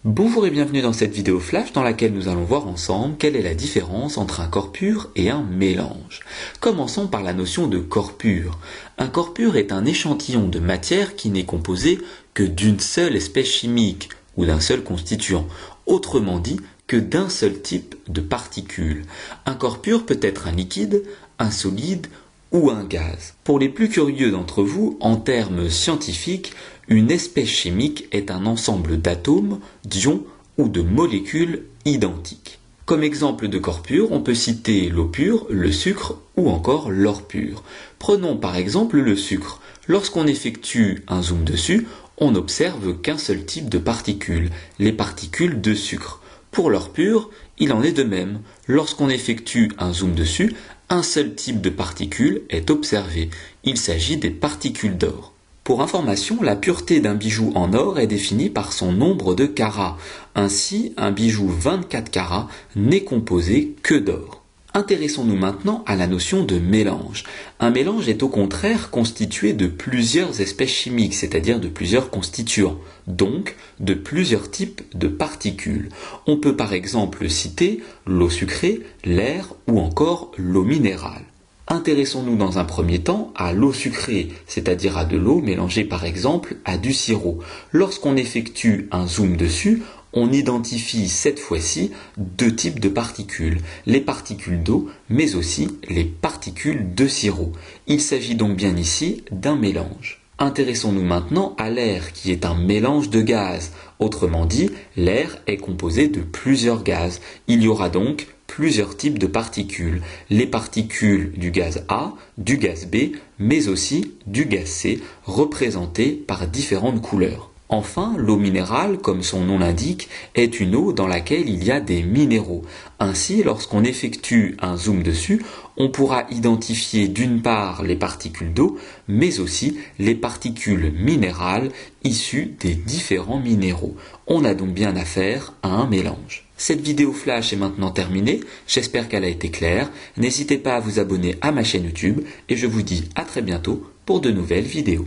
Bonjour et bienvenue dans cette vidéo flash dans laquelle nous allons voir ensemble quelle est la différence entre un corps pur et un mélange. Commençons par la notion de corps pur. Un corps pur est un échantillon de matière qui n'est composé que d'une seule espèce chimique ou d'un seul constituant, autrement dit que d'un seul type de particules. Un corps pur peut être un liquide, un solide ou un gaz. Pour les plus curieux d'entre vous, en termes scientifiques, une espèce chimique est un ensemble d'atomes, d'ions ou de molécules identiques. Comme exemple de corps pur, on peut citer l'eau pure, le sucre ou encore l'or pur. Prenons par exemple le sucre. Lorsqu'on effectue un zoom dessus, on n'observe qu'un seul type de particules, les particules de sucre. Pour l'or pur, il en est de même. Lorsqu'on effectue un zoom dessus, un seul type de particules est observé. Il s'agit des particules d'or. Pour information, la pureté d'un bijou en or est définie par son nombre de carats. Ainsi, un bijou 24 carats n'est composé que d'or. Intéressons-nous maintenant à la notion de mélange. Un mélange est au contraire constitué de plusieurs espèces chimiques, c'est-à-dire de plusieurs constituants, donc de plusieurs types de particules. On peut par exemple citer l'eau sucrée, l'air ou encore l'eau minérale. Intéressons-nous dans un premier temps à l'eau sucrée, c'est-à-dire à de l'eau mélangée par exemple à du sirop. Lorsqu'on effectue un zoom dessus, on identifie cette fois-ci deux types de particules, les particules d'eau, mais aussi les particules de sirop. Il s'agit donc bien ici d'un mélange. Intéressons-nous maintenant à l'air qui est un mélange de gaz. Autrement dit, l'air est composé de plusieurs gaz. Il y aura donc plusieurs types de particules. Les particules du gaz A, du gaz B, mais aussi du gaz C, représentées par différentes couleurs. Enfin, l'eau minérale, comme son nom l'indique, est une eau dans laquelle il y a des minéraux. Ainsi, lorsqu'on effectue un zoom dessus, on pourra identifier d'une part les particules d'eau, mais aussi les particules minérales issues des différents minéraux. On a donc bien affaire à un mélange. Cette vidéo flash est maintenant terminée, j'espère qu'elle a été claire. N'hésitez pas à vous abonner à ma chaîne YouTube et je vous dis à très bientôt pour de nouvelles vidéos.